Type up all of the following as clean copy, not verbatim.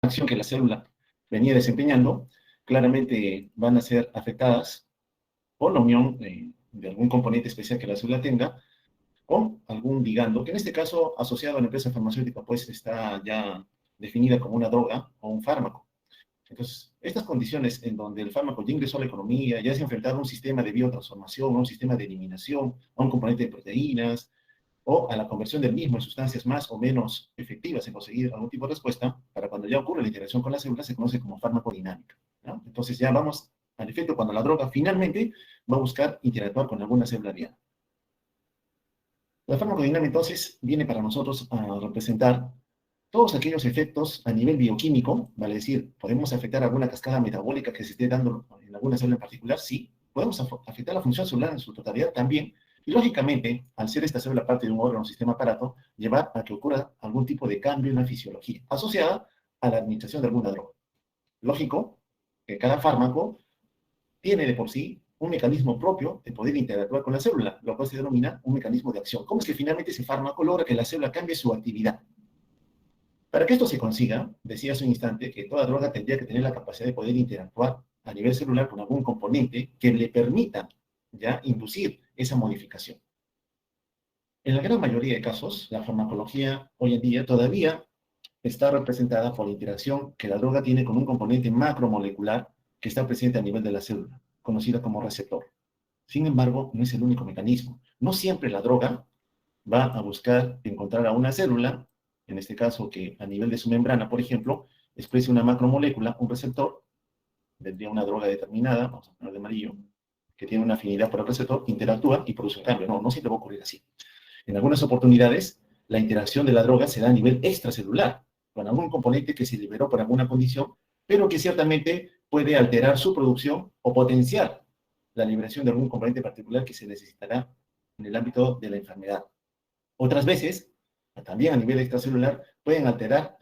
acción que la célula venía desempeñando, claramente van a ser afectadas por la unión de algún componente especial que la célula tenga con algún ligando, que en este caso, asociado a la empresa farmacéutica, pues está ya definida como una droga o un fármaco. Entonces, estas condiciones en donde el fármaco ya ingresó a la economía, ya se ha enfrentado a un sistema de biotransformación, a un sistema de eliminación, a un componente de proteínas, o a la conversión del mismo en sustancias más o menos efectivas en conseguir algún tipo de respuesta, para cuando ya ocurre la interacción con la célula, se conoce como farmacodinámica, ¿no? Entonces ya vamos al efecto cuando la droga finalmente va a buscar interactuar con alguna célula vial. La farmacodinámica entonces viene para nosotros a representar todos aquellos efectos a nivel bioquímico, vale decir, ¿podemos afectar alguna cascada metabólica que se esté dando en alguna célula en particular? Sí. ¿Podemos afectar la función celular en su totalidad? También. Y lógicamente, al ser esta célula parte de un órgano, sistema, aparato, llevar a que ocurra algún tipo de cambio en la fisiología, asociada a la administración de alguna droga. Lógico que cada fármaco tiene de por sí un mecanismo propio de poder interactuar con la célula, lo cual se denomina un mecanismo de acción. ¿Cómo es que finalmente ese fármaco logra que la célula cambie su actividad? Para que esto se consiga, decía hace un instante que toda droga tendría que tener la capacidad de poder interactuar a nivel celular con algún componente que le permita ya inducir esa modificación. En la gran mayoría de casos, la farmacología hoy en día todavía está representada por la interacción que la droga tiene con un componente macromolecular que está presente a nivel de la célula, conocida como receptor. Sin embargo, no es el único mecanismo. No siempre la droga va a buscar encontrar a una célula, en este caso que a nivel de su membrana, por ejemplo, exprese una macromolécula, un receptor, vendría una droga determinada, vamos a poner de amarillo, que tiene una afinidad por el receptor, interactúa y produce un cambio. No, no siempre va a ocurrir así. En algunas oportunidades, la interacción de la droga se da a nivel extracelular, con algún componente que se liberó por alguna condición, pero que ciertamente puede alterar su producción o potenciar la liberación de algún componente particular que se necesitará en el ámbito de la enfermedad. Otras veces, también a nivel extracelular, pueden alterar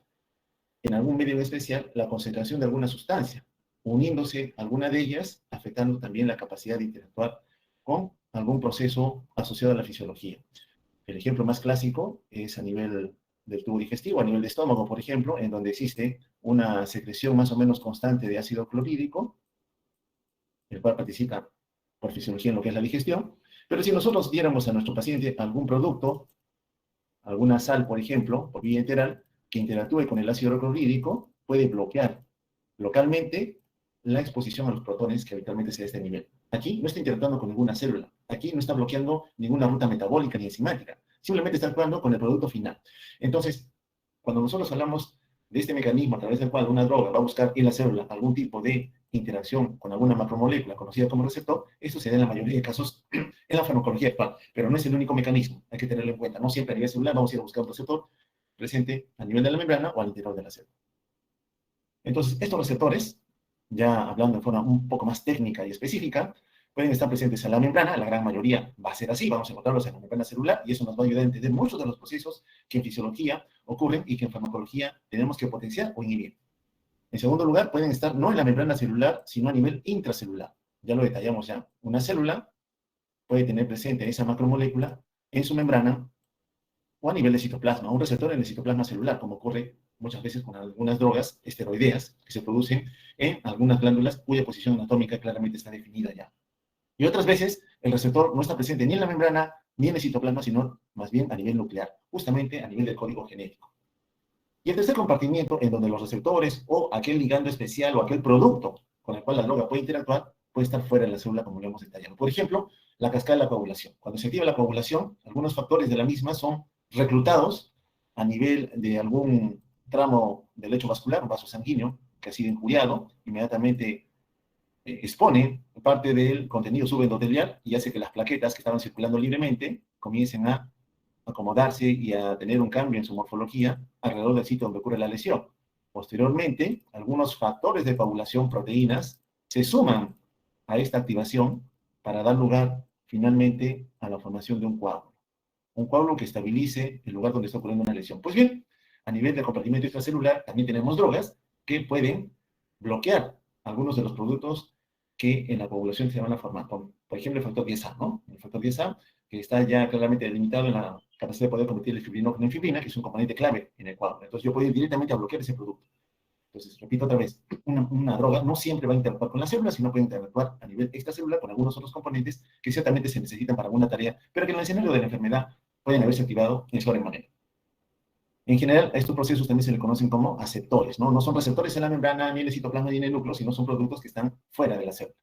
en algún medio especial la concentración de alguna sustancia, uniéndose alguna de ellas, afectando también la capacidad de interactuar con algún proceso asociado a la fisiología. El ejemplo más clásico es a nivel del tubo digestivo, a nivel de estómago, por ejemplo, en donde existe una secreción más o menos constante de ácido clorhídrico, el cual participa por fisiología en lo que es la digestión. Pero si nosotros diéramos a nuestro paciente algún producto, alguna sal, por ejemplo, por vía enteral, que interactúe con el ácido clorhídrico, puede bloquear localmente la exposición a los protones que habitualmente se da a este nivel. Aquí no está interactuando con ninguna célula. Aquí no está bloqueando ninguna ruta metabólica ni enzimática. Simplemente está actuando con el producto final. Entonces, cuando nosotros hablamos de este mecanismo a través del cual una droga va a buscar en la célula algún tipo de interacción con alguna macromolécula conocida como receptor, esto se da en la mayoría de casos en la farmacología actual, pero no es el único mecanismo, hay que tenerlo en cuenta. No siempre a nivel celular vamos a ir a buscar un receptor presente a nivel de la membrana o al interior de la célula. Entonces, estos receptores, ya hablando de forma un poco más técnica y específica, pueden estar presentes en la membrana, la gran mayoría va a ser así, vamos a encontrarlos en la membrana celular, y eso nos va a ayudar a entender muchos de los procesos que en fisiología ocurren y que en farmacología tenemos que potenciar o inhibir. En segundo lugar, pueden estar no en la membrana celular, sino a nivel intracelular. Ya lo detallamos ya. Una célula puede tener presente esa macromolécula en su membrana o a nivel de citoplasma, un receptor en el citoplasma celular, como ocurre muchas veces con algunas drogas esteroideas que se producen en algunas glándulas cuya posición anatómica claramente está definida ya. Y otras veces el receptor no está presente ni en la membrana ni en el citoplasma, sino más bien a nivel nuclear, justamente a nivel del código genético. Y el tercer compartimiento, en donde los receptores o aquel ligando especial o aquel producto con el cual la droga puede interactuar, puede estar fuera de la célula, como lo hemos detallado. Por ejemplo, la cascada de la coagulación. Cuando se activa la coagulación, algunos factores de la misma son reclutados a nivel de algún tramo del lecho vascular, un vaso sanguíneo, que ha sido injuriado, inmediatamente expone parte del contenido subendotelial y hace que las plaquetas que estaban circulando libremente comiencen a acomodarse y a tener un cambio en su morfología alrededor del sitio donde ocurre la lesión. Posteriormente, algunos factores de coagulación, proteínas, se suman a esta activación para dar lugar finalmente a la formación de un coágulo que estabilice el lugar donde está ocurriendo una lesión. Pues bien, a nivel del compartimento extracelular también tenemos drogas que pueden bloquear algunos de los productos que en la coagulación se van a formar. Por ejemplo, el factor 10A, ¿no? El factor 10A, que está ya claramente delimitado en la capacidad de poder convertir el fibrinógeno en fibrina, que es un componente clave en el coágulo. Entonces yo puedo ir directamente a bloquear ese producto. Entonces, repito otra vez, una droga no siempre va a interactuar con las células, sino puede interactuar a nivel extracelular con algunos otros componentes que ciertamente se necesitan para alguna tarea, pero que en el escenario de la enfermedad pueden haberse activado en sobremanera. En general, a estos procesos también se le conocen como aceptores, ¿no? No son receptores en la membrana, ni en el citoplasma, ni en el núcleo, sino son productos que están fuera de la célula.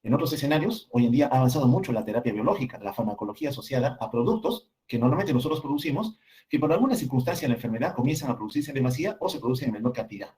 En otros escenarios, hoy en día ha avanzado mucho la terapia biológica, la farmacología asociada a productos que normalmente nosotros producimos, que por alguna circunstancia en la enfermedad comienzan a producirse en demasía o se producen en menor cantidad.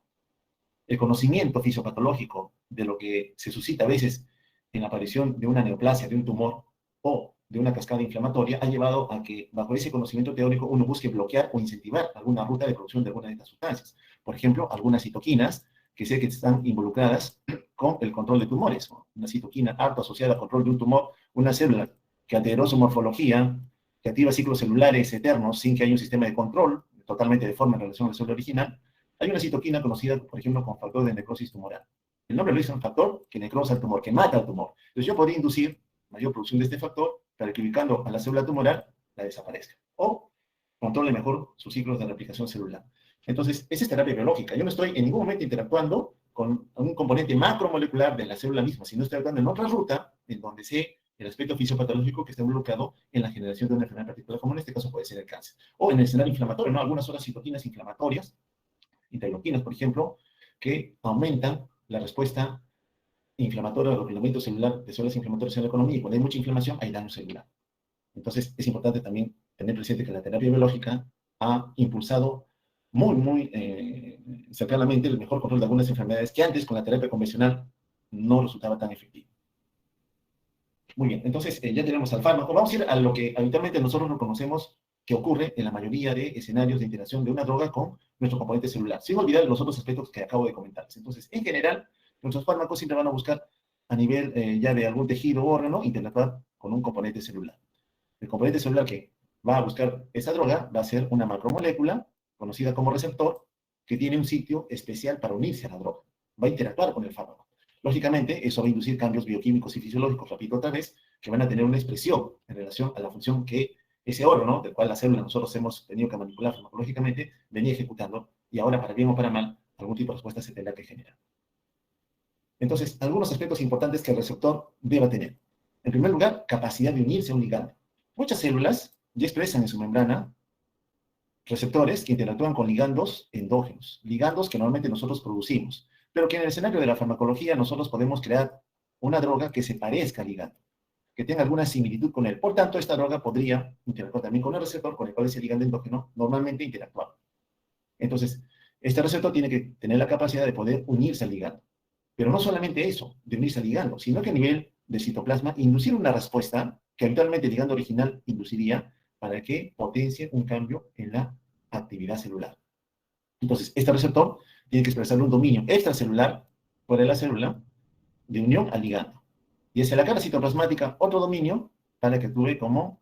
El conocimiento fisiopatológico de lo que se suscita a veces en la aparición de una neoplasia, de un tumor o de una cascada inflamatoria, ha llevado a que bajo ese conocimiento teórico uno busque bloquear o incentivar alguna ruta de producción de alguna de estas sustancias. Por ejemplo, algunas citoquinas que sé que están involucradas con el control de tumores. Una citoquina harto asociada al control de un tumor, una célula que alteró su morfología, que activa ciclos celulares eternos sin que haya un sistema de control totalmente de forma en relación a la célula original. Hay una citoquina conocida, por ejemplo, como factor de necrosis tumoral. El nombre lo dice un factor que necrosa el tumor, que mata al tumor. Entonces yo podría inducir mayor producción de este factor para que ubicando a la célula tumoral la desaparezca. O controle mejor sus ciclos de replicación celular. Entonces, esa es terapia biológica. Yo no estoy en ningún momento interactuando con un componente macromolecular de la célula misma, sino estoy actuando en otra ruta en donde sé el aspecto fisiopatológico que está involucrado en la generación de una enfermedad particular, como en este caso puede ser el cáncer. O en el escenario inflamatorio, ¿no? Algunas otras citoquinas inflamatorias, interleuquinas, por ejemplo, que aumentan la respuesta inflamatoria o el aumento celular de células inflamatorias en la economía, y cuando hay mucha inflamación hay daño celular. Entonces, es importante también tener presente que la terapia biológica ha impulsado muy cercanamente el mejor control de algunas enfermedades que antes con la terapia convencional no resultaba tan efectivo. Muy bien, entonces ya tenemos al fármaco. Vamos a ir a lo que habitualmente nosotros reconocemos que ocurre en la mayoría de escenarios de interacción de una droga con nuestro componente celular, sin olvidar los otros aspectos que acabo de comentarles. Entonces, en general, nuestros fármacos siempre van a buscar a nivel ya de algún tejido o órgano interactuar con un componente celular. El componente celular que va a buscar esa droga va a ser una macromolécula conocida como receptor que tiene un sitio especial para unirse a la droga. Va a interactuar con el fármaco. Lógicamente, eso va a inducir cambios bioquímicos y fisiológicos, repito otra vez, que van a tener una expresión en relación a la función que ese órgano, del cual la célula nosotros hemos tenido que manipular farmacológicamente, venía ejecutando, y ahora, para bien o para mal, algún tipo de respuesta se tendrá que generar. Entonces, algunos aspectos importantes que el receptor deba tener. En primer lugar, capacidad de unirse a un ligando. Muchas células ya expresan en su membrana receptores que interactúan con ligandos endógenos, ligandos que normalmente nosotros producimos, pero que en el escenario de la farmacología nosotros podemos crear una droga que se parezca al ligando, que tenga alguna similitud con él. Por tanto, esta droga podría interactuar también con el receptor con el cual ese ligando endógeno normalmente interactúa. Entonces, este receptor tiene que tener la capacidad de poder unirse al ligando. Pero no solamente eso, de unirse al ligando, sino que a nivel de citoplasma, inducir una respuesta que habitualmente el ligando original induciría para que potencie un cambio en la actividad celular. Entonces, este receptor tiene que expresar un dominio extracelular fuera de la célula de unión al ligando. Y hacia la cara citoplasmática, otro dominio para que actúe como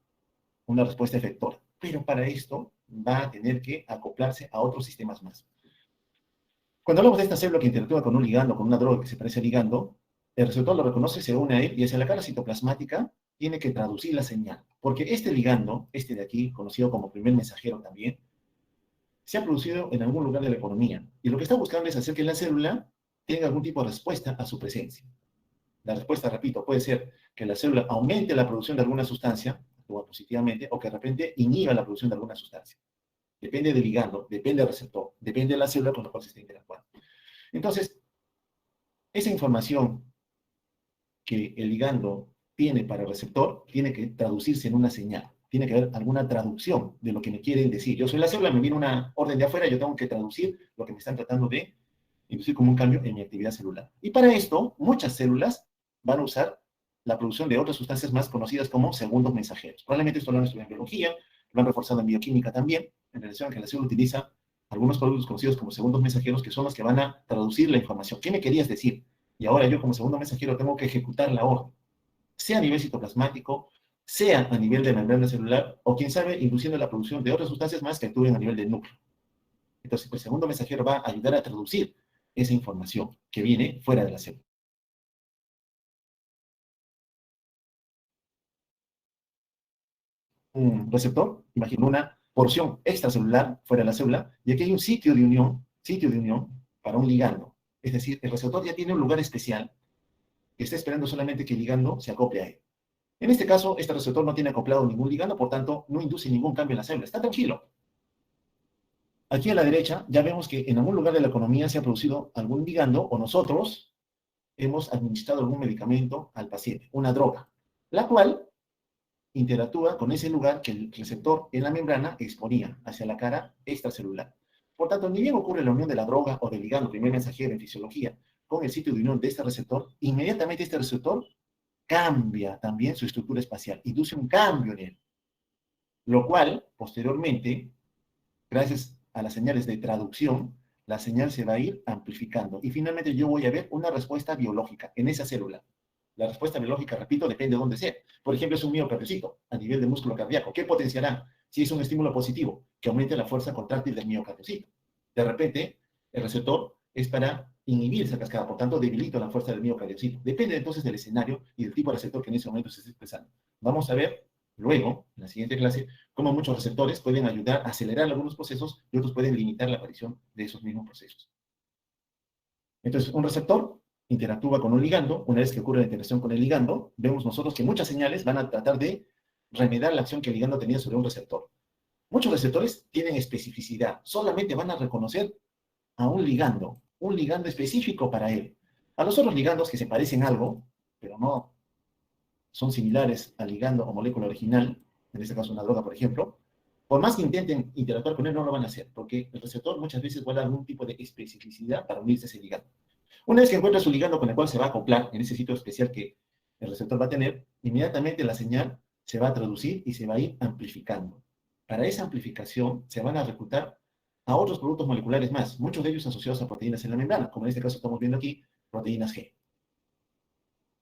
una respuesta efectora. Pero para esto va a tener que acoplarse a otros sistemas más. Cuando hablamos de esta célula que interactúa con un ligando, con una droga que se parece al ligando, el receptor lo reconoce, se une a él y hacia la cara citoplasmática tiene que traducir la señal. Porque este ligando, este de aquí, conocido como primer mensajero también, se ha producido en algún lugar de la economía. Y lo que está buscando es hacer que la célula tenga algún tipo de respuesta a su presencia. La respuesta, repito, puede ser que la célula aumente la producción de alguna sustancia, actúa positivamente, o que de repente inhiba la producción de alguna sustancia. Depende del ligando, depende del receptor, depende de la célula con la cual se está interactuando. Entonces, esa información que el ligando tiene para el receptor tiene que traducirse en una señal. Tiene que haber alguna traducción de lo que me quieren decir. Yo soy la célula, me viene una orden de afuera, yo tengo que traducir lo que me están tratando de inducir como un cambio en mi actividad celular. Y para esto, muchas células van a usar la producción de otras sustancias más conocidas como segundos mensajeros. Probablemente esto lo han estudiado en biología, lo han reforzado en bioquímica también, en relación a que la célula utiliza algunos productos conocidos como segundos mensajeros, que son los que van a traducir la información. ¿Qué me querías decir? Y ahora yo como segundo mensajero tengo que ejecutar la orden, sea a nivel citoplasmático, sea a nivel de membrana celular, o quién sabe, induciendo la producción de otras sustancias más que actúen a nivel del núcleo. Entonces, el segundo mensajero va a ayudar a traducir esa información que viene fuera de la célula. Un receptor, imagino una porción extracelular fuera de la célula, y aquí hay un sitio de unión para un ligando. Es decir, el receptor ya tiene un lugar especial que está esperando solamente que el ligando se acople a él. En este caso, este receptor no tiene acoplado ningún ligando, por tanto, no induce ningún cambio en la célula. Está tranquilo. Aquí a la derecha ya vemos que en algún lugar de la economía se ha producido algún ligando o nosotros hemos administrado algún medicamento al paciente, una droga, la cual interactúa con ese lugar que el receptor en la membrana exponía hacia la cara extracelular. Por tanto, ni bien ocurre la unión de la droga o del ligando primer mensajero en fisiología con el sitio de unión de este receptor, inmediatamente este receptor cambia también su estructura espacial, induce un cambio en él, lo cual, posteriormente, gracias a las señales de traducción, la señal se va a ir amplificando. Y finalmente yo voy a ver una respuesta biológica en esa célula. La respuesta biológica, repito, depende de dónde sea. Por ejemplo, es un miocardiocito a nivel de músculo cardíaco. ¿Qué potenciará? Si es un estímulo positivo, que aumente la fuerza contráctil del miocardiocito. De repente, el receptor es para inhibir esa cascada, por tanto, debilita la fuerza del miocardiocito. Depende entonces del escenario y del tipo de receptor que en ese momento se esté expresando. Vamos a ver luego, en la siguiente clase, cómo muchos receptores pueden ayudar a acelerar algunos procesos y otros pueden limitar la aparición de esos mismos procesos. Entonces, un receptor interactúa con un ligando. Una vez que ocurre la interacción con el ligando, vemos nosotros que muchas señales van a tratar de remediar la acción que el ligando tenía sobre un receptor. Muchos receptores tienen especificidad. Solamente van a reconocer a un ligando específico para él. A los otros ligandos que se parecen algo, pero no son similares al ligando o molécula original, en este caso una droga, por ejemplo, por más que intenten interactuar con él, no lo van a hacer, porque el receptor muchas veces guarda algún tipo de especificidad para unirse a ese ligando. Una vez que encuentra su ligando con el cual se va a acoplar en ese sitio especial que el receptor va a tener, inmediatamente la señal se va a traducir y se va a ir amplificando. Para esa amplificación se van a reclutar a otros productos moleculares más, muchos de ellos asociados a proteínas en la membrana, como en este caso estamos viendo aquí, proteínas G.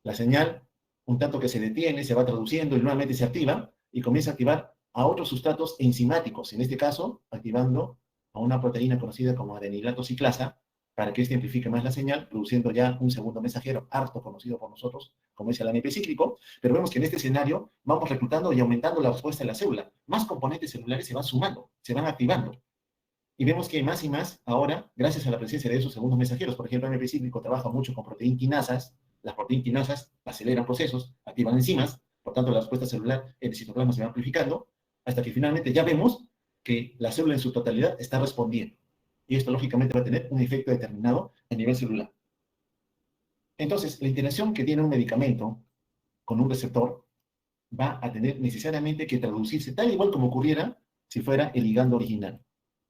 La señal, un tanto que se detiene, se va traduciendo y nuevamente se activa y comienza a activar a otros sustratos enzimáticos, en este caso, activando a una proteína conocida como adenilato ciclasa, para que éste amplifique más la señal, produciendo ya un segundo mensajero, harto conocido por nosotros, como es el AMP cíclico, pero vemos que en este escenario vamos reclutando y aumentando la respuesta de la célula. Más componentes celulares se van sumando, se van activando. Y vemos que más y más, ahora, gracias a la presencia de esos segundos mensajeros, por ejemplo, AMP cíclico trabaja mucho con proteínas quinasas, las proteínas quinasas aceleran procesos, activan enzimas, por tanto la respuesta celular en el citoplasma se va amplificando, hasta que finalmente ya vemos que la célula en su totalidad está respondiendo. Y esto lógicamente va a tener un efecto determinado a nivel celular. Entonces, la interacción que tiene un medicamento con un receptor va a tener necesariamente que traducirse tal igual como ocurriera si fuera el ligando original.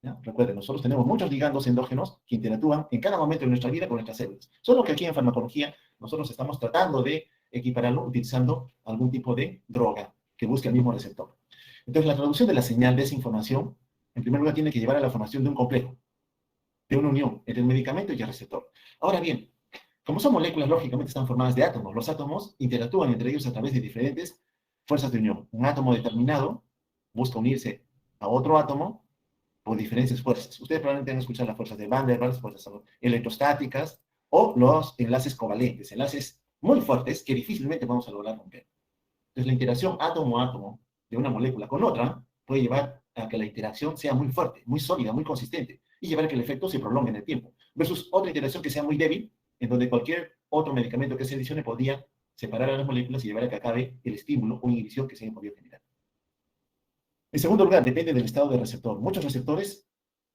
¿Ya? Recuerden, nosotros tenemos muchos ligandos endógenos que interactúan en cada momento de nuestra vida con nuestras células. Solo que aquí en farmacología nosotros estamos tratando de equipararlo utilizando algún tipo de droga que busque el mismo receptor. Entonces, la traducción de la señal de esa información, en primer lugar, tiene que llevar a la formación de un complejo, de una unión entre el medicamento y el receptor. Ahora bien, como son moléculas, lógicamente están formadas de átomos. Los átomos interactúan entre ellos a través de diferentes fuerzas de unión. Un átomo determinado busca unirse a otro átomo por diferentes fuerzas. Ustedes probablemente han escuchado las fuerzas de Van der Waals, fuerzas electrostáticas o los enlaces covalentes, enlaces muy fuertes que difícilmente vamos a lograr romper. Entonces, la interacción átomo-átomo de una molécula con otra puede llevar a que la interacción sea muy fuerte, muy sólida, muy consistente y llevar a que el efecto se prolongue en el tiempo. Versus otra interacción que sea muy débil, en donde cualquier otro medicamento que se adicione podría separar a las moléculas y llevar a que acabe el estímulo o inhibición que se haya podido generar. En segundo lugar, depende del estado del receptor. Muchos receptores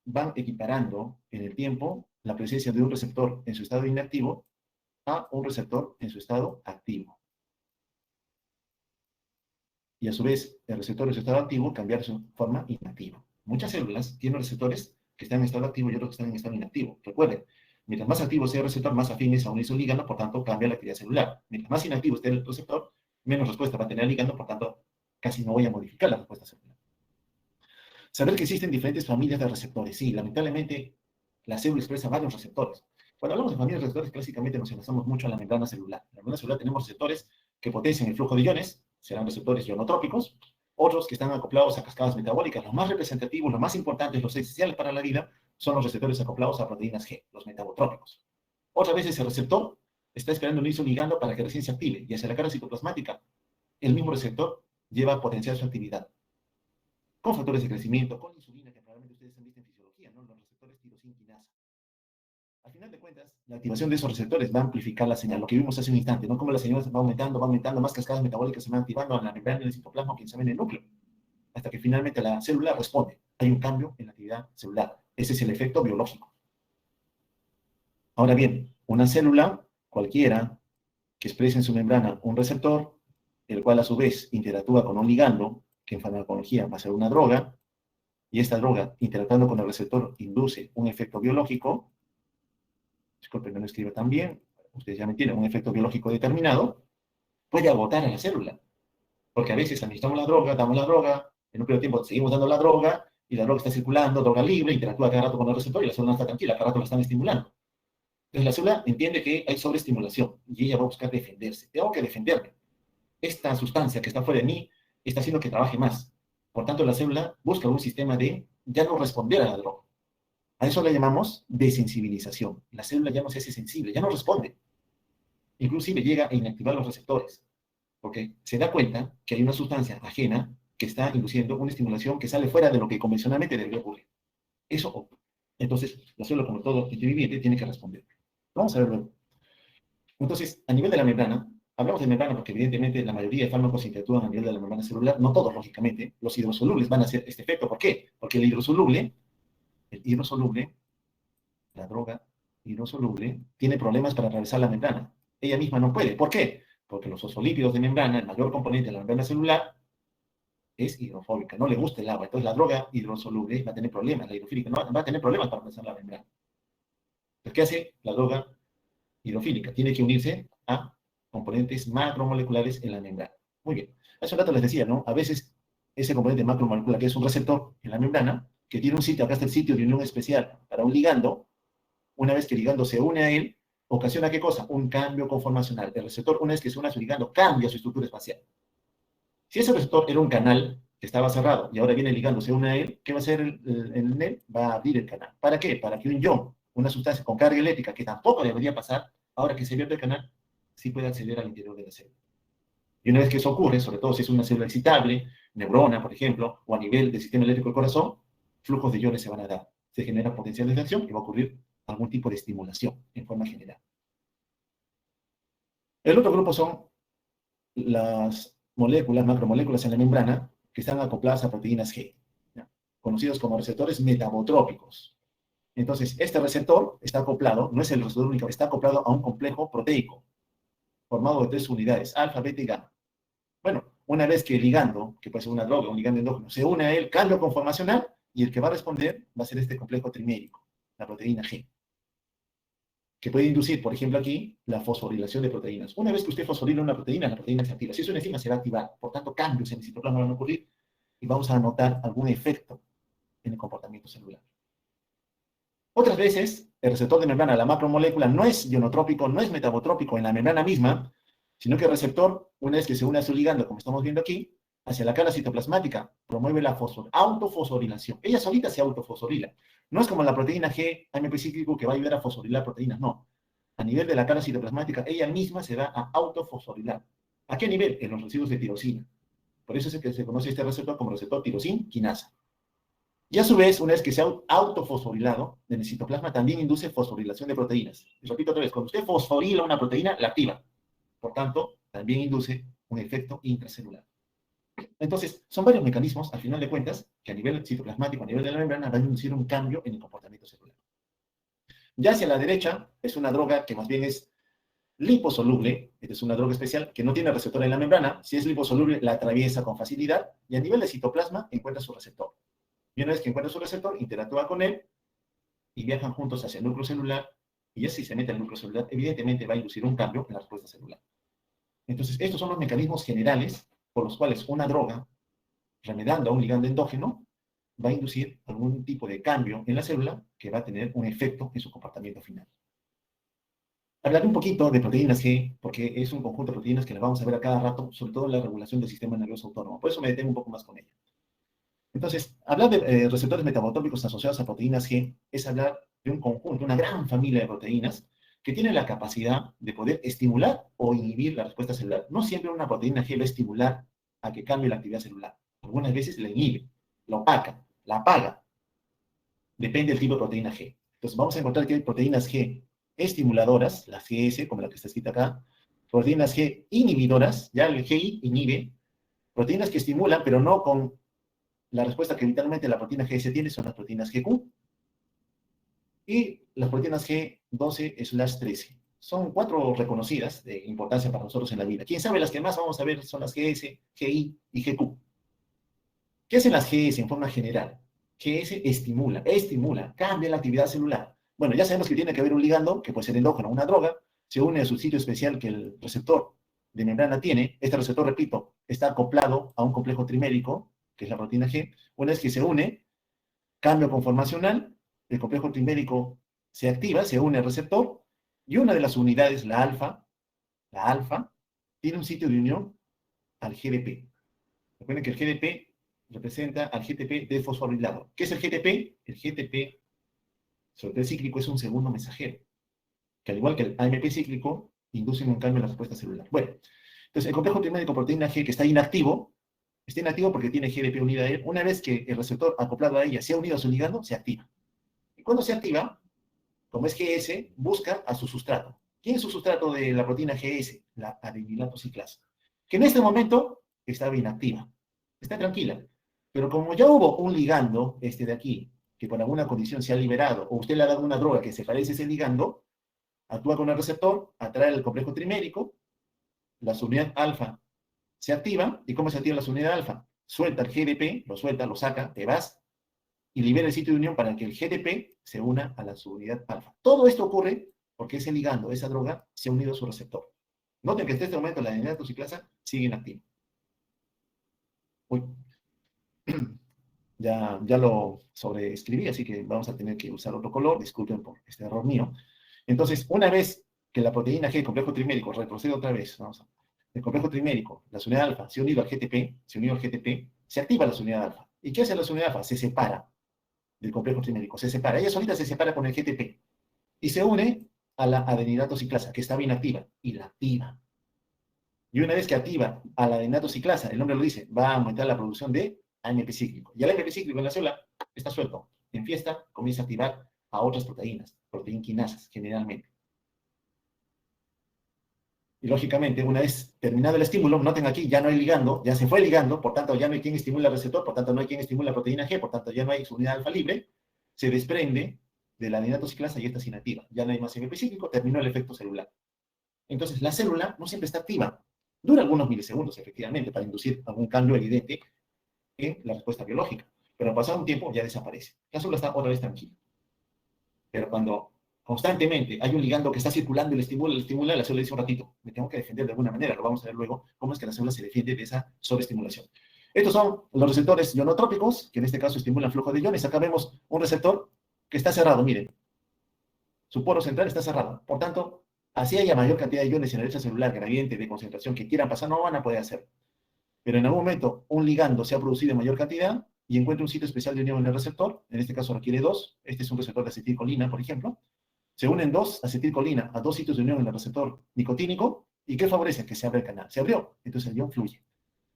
van equiparando en el tiempo la presencia de un receptor en su estado inactivo a un receptor en su estado activo. Y a su vez, el receptor en su estado activo cambiar su forma inactiva. Muchas células tienen receptores que están en estado activo y otros que están en estado inactivo. Recuerden, mientras más activo sea el receptor, más afines a un isoligando, por tanto, cambia la actividad celular. Mientras más inactivo esté el receptor, menos respuesta va a tener el ligando, por tanto, casi no voy a modificar la respuesta celular. Saber que existen diferentes familias de receptores. Sí, lamentablemente, la célula expresa varios receptores. Cuando hablamos de familias de receptores, clásicamente nos enlazamos mucho a la membrana celular. En la membrana celular tenemos receptores que potencian el flujo de iones, serán receptores ionotrópicos, otros que están acoplados a cascadas metabólicas. Los más representativos, los más importantes, los esenciales para la vida, son los receptores acoplados a proteínas G, los metabotrópicos. Otras veces el receptor está esperando un isoligando para que recién se active, y hacia la cara citoplasmática, el mismo receptor lleva a potenciar su actividad con factores de crecimiento, con insulina, que probablemente ustedes han visto en fisiología, ¿no? Los receptores tirosina quinasa. final de cuentas, la activación de esos receptores va a amplificar la señal, lo que vimos hace un instante, ¿no? Como la señal va aumentando, más cascadas metabólicas se van activando en la membrana del citoplasma, quien sabe en el núcleo, hasta que finalmente la célula responde. Hay un cambio en la actividad celular. Ese es el efecto biológico. Ahora bien, una célula cualquiera que exprese en su membrana un receptor, el cual a su vez interactúa con un ligando, que en farmacología va a ser una droga, y esta droga, interactuando con el receptor, induce un efecto biológico. Disculpen, no lo escribo tan bien, ustedes ya me entienden, un efecto biológico determinado, puede agotar a la célula. Porque a veces administramos la droga, damos la droga, en un periodo de tiempo seguimos dando la droga, y la droga está circulando, droga libre, interactúa cada rato con el receptor, y la célula no está tranquila, cada rato la están estimulando. Entonces la célula entiende que hay sobreestimulación, y ella va a buscar defenderse. Tengo que defenderme. Esta sustancia que está fuera de mí está haciendo que trabaje más. Por tanto, la célula busca un sistema de ya no responder a la droga. A eso le llamamos desensibilización. La célula ya no se hace sensible, ya no responde. Inclusive llega a inactivar los receptores, porque se da cuenta que hay una sustancia ajena que está induciendo una estimulación que sale fuera de lo que convencionalmente debería ocurrir. Eso ocurre. Entonces, la célula, como todo ente viviente, tiene que responder. Vamos a ver luego. Entonces, a nivel de la membrana, hablamos de membrana porque evidentemente la mayoría de fármacos interactúan a nivel de la membrana celular, no todos, lógicamente. Los hidrosolubles van a hacer este efecto. ¿Por qué? Porque el hidrosoluble, la droga hidrosoluble, tiene problemas para atravesar la membrana. Ella misma no puede. ¿Por qué? Porque los fosfolípidos de membrana, el mayor componente de la membrana celular, es hidrofóbica, no le gusta el agua. Entonces la droga hidrosoluble va a tener problemas, la hidrofílica no, va a tener problemas para atravesar la membrana. Entonces, ¿qué hace la droga hidrofílica? Tiene que unirse a componentes macromoleculares en la membrana. Muy bien. Hace un rato les decía, ¿no? A veces ese componente macromolecular, que es un receptor en la membrana, que tiene un sitio, acá está el sitio de unión especial para un ligando, una vez que el ligando se une a él, ocasiona ¿qué cosa? Un cambio conformacional. El receptor, una vez que se une a su ligando, cambia su estructura espacial. Si ese receptor era un canal que estaba cerrado y ahora viene el ligando, se une a él, ¿qué va a hacer el NEL? Va a abrir el canal. ¿Para qué? Para que un ion, una sustancia con carga eléctrica que tampoco debería pasar, ahora que se abre el canal, sí puede acceder al interior de la célula. Y una vez que eso ocurre, sobre todo si es una célula excitable, neurona, por ejemplo, o a nivel del sistema eléctrico del corazón, flujos de iones se van a dar. Se generan potenciales de acción y va a ocurrir algún tipo de estimulación en forma general. El otro grupo son las moléculas, macromoléculas en la membrana, que están acopladas a proteínas G, ¿ya? Conocidos como receptores metabotrópicos. Entonces, este receptor está acoplado, no es el receptor único, está acoplado a un complejo proteico, formado de 3 unidades, alfa, beta y gamma. Bueno, una vez que el ligando, que puede ser una droga, un ligando endógeno, se une a él, cambio conformacional, y el que va a responder va a ser este complejo trimérico, la proteína G, que puede inducir, por ejemplo, aquí, la fosforilación de proteínas. Una vez que usted fosforila una proteína, la proteína se activa. Si es una enzima, se va a activar. Por tanto, cambios en el citoplasma van a ocurrir y vamos a notar algún efecto en el comportamiento celular. Otras veces, el receptor de membrana, la macromolécula, no es ionotrópico, no es metabotrópico en la membrana misma, sino que el receptor, una vez que se une a su ligando, como estamos viendo aquí, hacia la cara citoplasmática, promueve la autofosforilación. Ella solita se autofosforila. No es como la proteína G, AMP cíclico, que va a ayudar a fosforilar proteínas, no. A nivel de la cara citoplasmática, ella misma se va a autofosforilar. ¿A qué nivel? En los residuos de tirosina. Por eso es que se conoce este receptor como receptor tirosin quinasa. Y a su vez, una vez que se ha autofosforilado, en el citoplasma también induce fosforilación de proteínas. Y repito otra vez, cuando usted fosforila una proteína, la activa. Por tanto, también induce un efecto intracelular. Entonces, son varios mecanismos, al final de cuentas, que a nivel citoplasmático, a nivel de la membrana, van a inducir un cambio en el comportamiento celular. Ya hacia la derecha, es una droga que más bien es liposoluble, esta es una droga especial que no tiene receptor en la membrana. Si es liposoluble, la atraviesa con facilidad y a nivel de citoplasma encuentra su receptor. Y una vez que encuentra su receptor, interactúa con él y viajan juntos hacia el núcleo celular. Y ya si se mete al núcleo celular, evidentemente va a inducir un cambio en la respuesta celular. Entonces, estos son los mecanismos generales por los cuales una droga, remedando a un ligando endógeno, va a inducir algún tipo de cambio en la célula que va a tener un efecto en su comportamiento final. Hablaré un poquito de proteínas G, porque es un conjunto de proteínas que las vamos a ver a cada rato, sobre todo en la regulación del sistema nervioso autónomo. Por eso me detengo un poco más con ella. Entonces, hablar de receptores metabotrópicos asociados a proteínas G es hablar de un conjunto, una gran familia de proteínas que tienen la capacidad de poder estimular o inhibir la respuesta celular. No siempre una proteína G va a estimular a que cambie la actividad celular. Algunas veces la inhibe, la opaca, la apaga. Depende del tipo de proteína G. Entonces, vamos a encontrar que hay proteínas G estimuladoras, las GS, como la que está escrita acá, proteínas G inhibidoras, ya el GI inhibe, proteínas que estimulan, pero no con la respuesta que vitalmente la proteína GS tiene, son las proteínas GQ, y las proteínas G12/13. Son 4 reconocidas de importancia para nosotros en la vida. ¿Quién sabe las que más vamos a ver son las GS, GI y GQ? ¿Qué hacen las GS en forma general? GS estimula, cambia la actividad celular. Bueno, ya sabemos que tiene que haber un ligando, que puede ser endógeno, una droga, se une a su sitio especial que el receptor de membrana tiene. Este receptor, repito, está acoplado a un complejo trimérico, que es la proteína G. Una vez que se une, cambio conformacional, el complejo trimérico se activa, se une al receptor, y una de las unidades, la alfa, tiene un sitio de unión al GDP. Recuerden que el GDP representa al GTP desfosforilado. ¿Qué es el GTP? El GTP, sobre todo cíclico, es un segundo mensajero, que al igual que el AMP cíclico, induce un cambio en la respuesta celular. Bueno, entonces el complejo trimérico proteína G que está inactivo porque tiene GDP unida a él. Una vez que el receptor acoplado a ella se ha unido a su ligando, se activa. Y cuando se activa, como es GS, busca a su sustrato. ¿Quién es su sustrato de la proteína GS? La adenilato ciclasa, que en este momento estaba inactiva. Está tranquila. Pero como ya hubo un ligando, este de aquí, que por alguna condición se ha liberado, o usted le ha dado una droga que se parece a ese ligando, actúa con el receptor, atrae el complejo trimérico, la subunidad alfa se activa. ¿Y cómo se activa la subunidad alfa? Suelta el GDP, lo suelta, lo saca, te vas, y libera el sitio de unión para que el GDP se una a la subunidad alfa. Todo esto ocurre porque ese ligando, esa droga, se ha unido a su receptor. Noten que hasta este momento la adenilato ciclasa sigue inactiva. Uy, ya lo sobreescribí, así que vamos a tener que usar otro color, disculpen por este error mío. Entonces, una vez que la proteína G, complejo trimérico, retrocede otra vez, el complejo trimérico, la subunidad alfa, se ha unido al GTP, se activa la subunidad alfa. ¿Y qué hace la subunidad alfa? Se separa del complejo trimérico, se separa. Ella solita se separa con el GTP y se une a la adenilato ciclasa, que estaba inactiva, y la activa. Y una vez que activa a la adenilato ciclasa, el nombre lo dice, va a aumentar la producción de AMP cíclico. Y el AMP cíclico en la célula está suelto. En fiesta comienza a activar a otras proteínas, proteinquinasas, generalmente. Y lógicamente, una vez terminado el estímulo, noten aquí, ya no hay ligando, ya se fue ligando, por tanto ya no hay quien estimula el receptor, por tanto no hay quien estimula la proteína G, por tanto ya no hay su unidad alfa libre, se desprende de la adenilato ciclasa y esta es inactiva. Ya no hay más AMP cíclico, terminó el efecto celular. Entonces, la célula no siempre está activa. Dura algunos milisegundos, efectivamente, para inducir algún cambio evidente en la respuesta biológica. Pero al pasar un tiempo ya desaparece. La célula está otra vez tranquila. Pero cuando constantemente hay un ligando que está circulando y le estimula, la célula dice un ratito, me tengo que defender de alguna manera. Lo vamos a ver luego, cómo es que la célula se defiende de esa sobreestimulación. Estos son los receptores ionotrópicos, que en este caso estimulan flujo de iones. Acá vemos un receptor que está cerrado, miren. Su poro central está cerrado. Por tanto, así haya mayor cantidad de iones en la derecha celular, gradiente de concentración que quieran pasar, no van a poder hacerlo. Pero en algún momento un ligando se ha producido en mayor cantidad y encuentra un sitio especial de unión en el receptor, en este caso requiere 2, este es un receptor de acetilcolina, por ejemplo, se unen 2 acetilcolina a 2 sitios de unión en el receptor nicotínico, ¿y qué favorece? Que se abra el canal. Se abrió, entonces el ion fluye.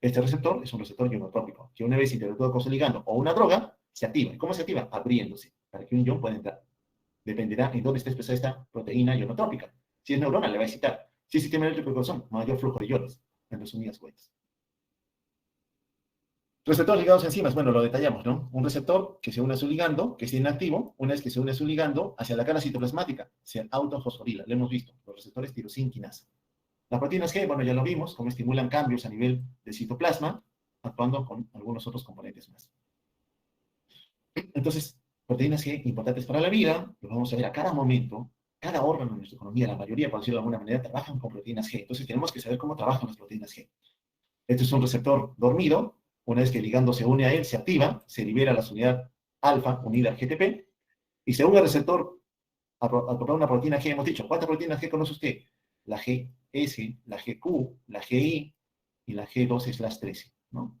Este receptor es un receptor ionotrópico, que una vez interactúa con su ligando o una droga, se activa. ¿Y cómo se activa? Abriéndose, para que un ion pueda entrar. Dependerá en dónde esté expresada esta proteína ionotrópica. Si es neurona, le va a excitar. Si es sistema eléctrico de corazón, mayor flujo de iones, en resumidas cuentas. Receptores ligados a enzimas, bueno, lo detallamos, ¿no? Un receptor que se une a su ligando, que es inactivo, una vez que se une a su ligando, hacia la cara citoplasmática, se autofosforila, lo hemos visto, los receptores tirosina quinasa. Las proteínas G, bueno, ya lo vimos, cómo estimulan cambios a nivel del citoplasma, actuando con algunos otros componentes más. Entonces, proteínas G importantes para la vida, lo vamos a ver a cada momento, cada órgano de nuestra economía, la mayoría, por decirlo de alguna manera, trabajan con proteínas G. Entonces, tenemos que saber cómo trabajan las proteínas G. Este es un receptor dormido. Una vez que el ligando se une a él, se activa, se libera la unidad alfa unida al GTP, y según el receptor, acoplado a una proteína G, hemos dicho, ¿cuántas proteínas G conoce usted? La GS, la GQ, la GI y la G12/13, ¿no?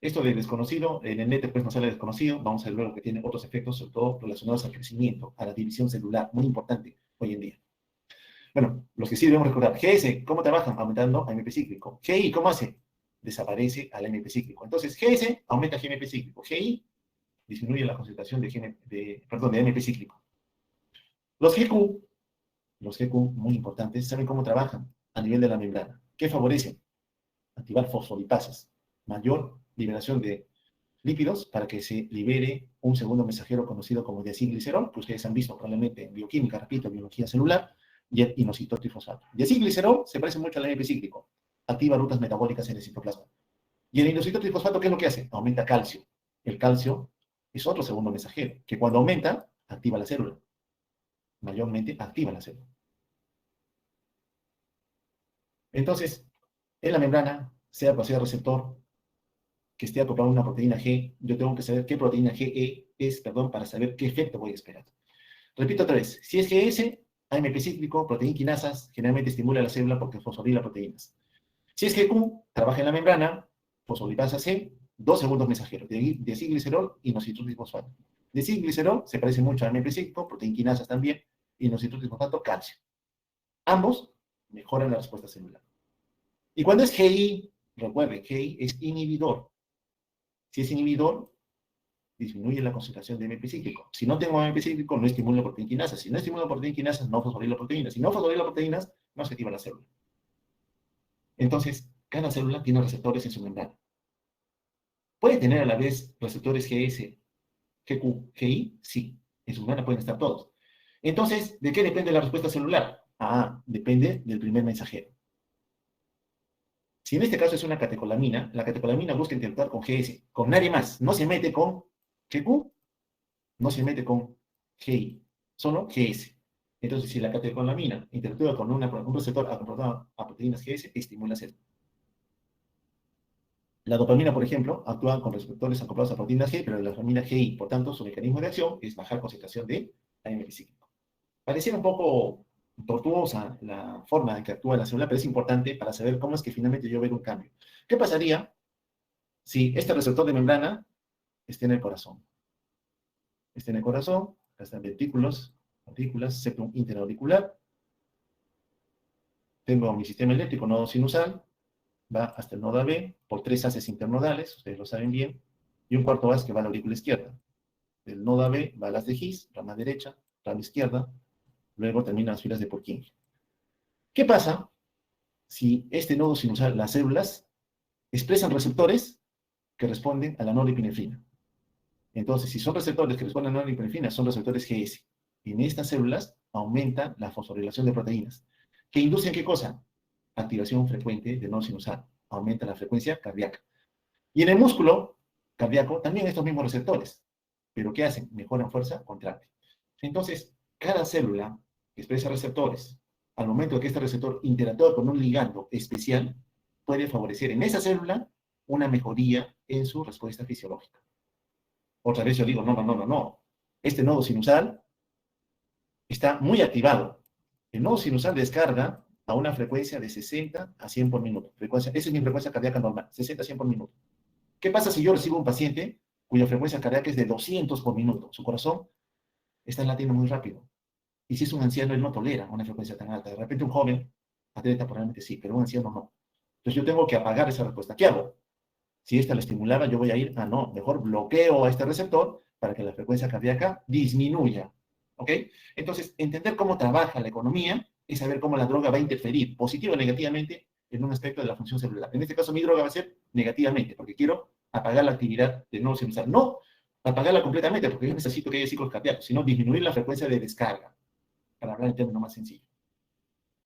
Esto de desconocido, en el NET pues nos sale desconocido, vamos a ver luego que tiene otros efectos, sobre todo relacionados al crecimiento, a la división celular, muy importante hoy en día. Bueno, los que sí debemos recordar, GS, ¿cómo trabajan? Aumentando AMP cíclico. GI, ¿cómo hace? Desaparece al AMP cíclico. Entonces, GS aumenta GMP cíclico. GI disminuye la concentración de AMP cíclico. Los GQ los GQ, muy importantes, ¿saben cómo trabajan? A nivel de la membrana. ¿Qué favorecen? Activar fosfolipasas. Mayor liberación de lípidos para que se libere un segundo mensajero conocido como diacilglicerol, que ustedes han visto probablemente en bioquímica, repito, biología celular, y el inositotrifosfato. Diacilglicerol se parece mucho al AMP cíclico, activa rutas metabólicas en el citoplasma. Y el inositotrifosfato, ¿qué es lo que hace? Aumenta calcio. El calcio es otro segundo mensajero, que cuando aumenta, activa la célula. Mayormente activa la célula. Entonces, en la membrana, sea cual sea el receptor que esté acoplado a una proteína G, yo tengo que saber qué proteína GE es, perdón, para saber qué efecto voy a esperar. Repito otra vez, si es GS, AMP cíclico, proteína quinasas, generalmente estimula la célula porque fosforila proteínas. Si es GQ, trabaja en la membrana, fosfolipasa C, dos segundos mensajeros, diacilglicerol y inositotrifosfato. Diacilglicerol se parece mucho a AMP cíclico, proteína quinasas también, inositotrifosfato, calcio. Ambos mejoran la respuesta celular. Y cuando es GI, recuerde, GI es inhibidor. Si es inhibidor, disminuye la concentración de AMP cíclico. Si no tengo AMP cíclico, no estimulo proteína quinasa. Si no estimulo proteína quinasa, no fosforilo proteínas. Si no fosforilo proteínas, no se activa la célula. Entonces, cada célula tiene receptores en su membrana. ¿Puede tener a la vez receptores GS, GQ, GI? Sí. En su membrana pueden estar todos. Entonces, ¿de qué depende la respuesta celular? Ah, depende del primer mensajero. Si en este caso es una catecolamina, la catecolamina busca interactuar con GS, con nadie más. No se mete con GQ, no se mete con GI, solo GS. Entonces, si la catecolamina interactúa con un receptor acoplado a proteínas GS, estimula célula. La dopamina, por ejemplo, actúa con receptores acoplados a proteínas G, pero la dopamina GI, por tanto, su mecanismo de acción es bajar concentración de AMP cíclico. Pareciera un poco tortuosa la forma en que actúa la célula, pero es importante para saber cómo es que finalmente yo veo un cambio. ¿Qué pasaría si este receptor de membrana esté en el corazón? Esté en el corazón, acá están ventrículos, partículas, septum interauricular. Tengo mi sistema eléctrico, nodo sinusal, va hasta el nodo AB, por 3 haces internodales, ustedes lo saben bien, y un cuarto haz que va a la aurícula izquierda. Del nodo AB va a las de His, rama derecha, rama izquierda, luego terminan las filas de Purkinje. ¿Qué pasa si este nodo sinusal, las células, expresan receptores que responden a la norepinefrina? Entonces, si son receptores que responden a la norepinefrina, son receptores GS. Y en estas células aumenta la fosforilación de proteínas. ¿Que inducen qué cosa? Activación frecuente del nodo sinusal. Aumenta la frecuencia cardíaca. Y en el músculo cardíaco también estos mismos receptores. ¿Pero qué hacen? Mejoran fuerza contráctil. Entonces, cada célula que expresa receptores, al momento de que este receptor interactúa con un ligando especial, puede favorecer en esa célula una mejoría en su respuesta fisiológica. Otra vez yo digo, no. Este nodo sinusal está muy activado. El nodo sinusal descarga a una frecuencia de 60 a 100 por minuto. Esa es mi frecuencia cardíaca normal, 60 a 100 por minuto. ¿Qué pasa si yo recibo un paciente cuya frecuencia cardíaca es de 200 por minuto? Su corazón está latiendo muy rápido. Y si es un anciano, él no tolera una frecuencia tan alta. De repente un joven, atleta probablemente sí, pero un anciano no. Entonces yo tengo que apagar esa respuesta. ¿Qué hago? Si esta la estimulaba, yo voy a ir, no, mejor bloqueo a este receptor para que la frecuencia cardíaca disminuya. ¿Ok? Entonces, entender cómo trabaja la economía es saber cómo la droga va a interferir positiva o negativamente en un aspecto de la función celular. En este caso, mi droga va a ser negativamente, porque quiero apagar la actividad del nodo sinusal. No apagarla completamente, porque yo necesito que haya ciclos cardíacos, sino disminuir la frecuencia de descarga, para hablar en términos más sencillos.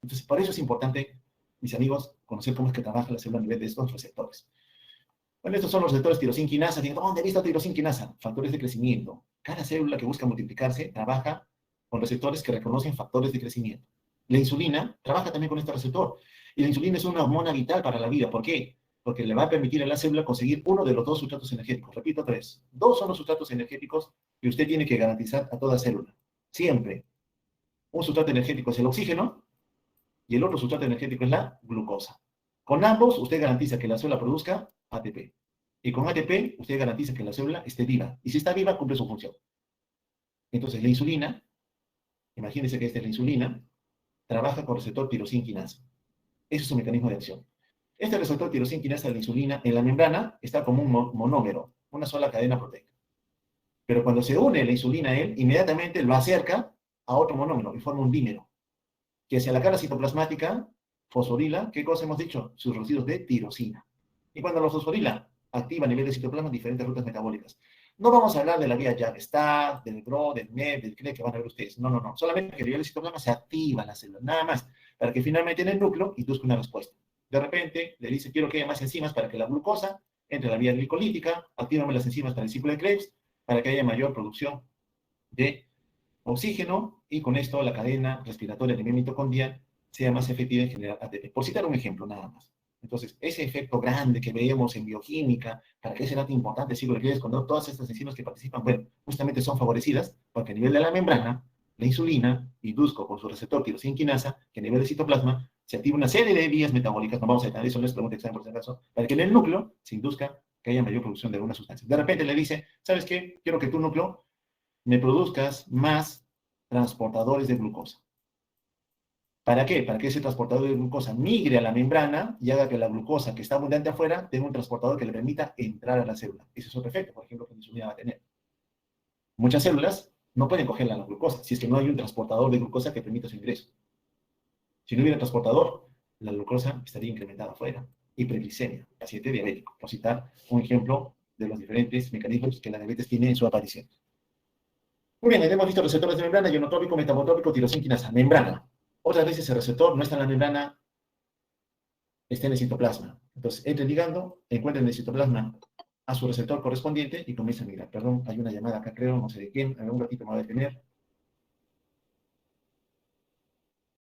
Entonces, por eso es importante, mis amigos, conocer cómo es que trabaja la célula a nivel de estos receptores. Bueno, estos son los receptores tirosina quinasa. ¿Dónde está tirosina quinasa? Factores de crecimiento. Cada célula que busca multiplicarse trabaja con receptores que reconocen factores de crecimiento. La insulina trabaja también con este receptor. Y la insulina es una hormona vital para la vida. ¿Por qué? Porque le va a permitir a la célula conseguir uno de los dos sustratos energéticos. Repito otra vez. Dos son los sustratos energéticos que usted tiene que garantizar a toda célula. Siempre. Un sustrato energético es el oxígeno y el otro sustrato energético es la glucosa. Con ambos, usted garantiza que la célula produzca ATP. Y con ATP, usted garantiza que la célula esté viva. Y si está viva, cumple su función. Entonces, la insulina, imagínense que esta es la insulina, trabaja con receptor tirosina quinasa. Ese es su mecanismo de acción. Este receptor tirosina quinasa de la insulina en la membrana está como un monómero, una sola cadena proteica. Pero cuando se une la insulina a él, inmediatamente lo acerca a otro monómero y forma un dímero. que hacia la cara citoplasmática fosforila, ¿qué cosa hemos dicho? Sus residuos de tirosina. Y cuando los fosforila, activa a nivel de citoplasma diferentes rutas metabólicas. No vamos a hablar de la vía JAK-STAT, del GRO, del MEP, del CRE que van a ver ustedes. No, no, no. Solamente que a nivel de citoplasma se activa la célula, nada más, para que finalmente en el núcleo induzca una respuesta. De repente le dice, quiero que haya más enzimas para que la glucosa entre a la vía glicolítica, actívame las enzimas para el ciclo de Krebs, para que haya mayor producción de oxígeno y con esto la cadena respiratoria de nivel mitocondrial sea más efectiva en generar ATP. Por citar un ejemplo nada más. Entonces, ese efecto grande que veíamos en bioquímica, para que ese dato importante, si lo requieres, cuando todas estas enzimas que participan, bueno, justamente son favorecidas, porque a nivel de la membrana, la insulina, induzco con su receptor tirosina quinasa, que a nivel de citoplasma, se activa una serie de vías metabólicas, no vamos a detallar eso, no es pregunta examen por si acaso, para que en el núcleo se induzca que haya mayor producción de alguna sustancia. De repente le dice, ¿sabes qué? Quiero que tu núcleo me produzcas más transportadores de glucosa. ¿Para qué? Para que ese transportador de glucosa migre a la membrana y haga que la glucosa que está abundante afuera tenga un transportador que le permita entrar a la célula. Ese es otro efecto, por ejemplo, que la insulina va a tener. Muchas células no pueden coger la glucosa si es que no hay un transportador de glucosa que permita su ingreso. Si no hubiera transportador, la glucosa estaría incrementada afuera. Hiperglicemia, paciente diabético, por citar un ejemplo de los diferentes mecanismos que la diabetes tiene en su aparición. Muy bien, hemos visto receptores de membrana, ionotópico, metabotópico, tirosina quinasa, membrana. Otras veces el receptor no está en la membrana, está en el citoplasma. Entonces, entre ligando, encuentran en el citoplasma a su receptor correspondiente y comienza a migrar. Perdón, hay una llamada acá, creo, no sé de quién, en un ratito me voy a detener.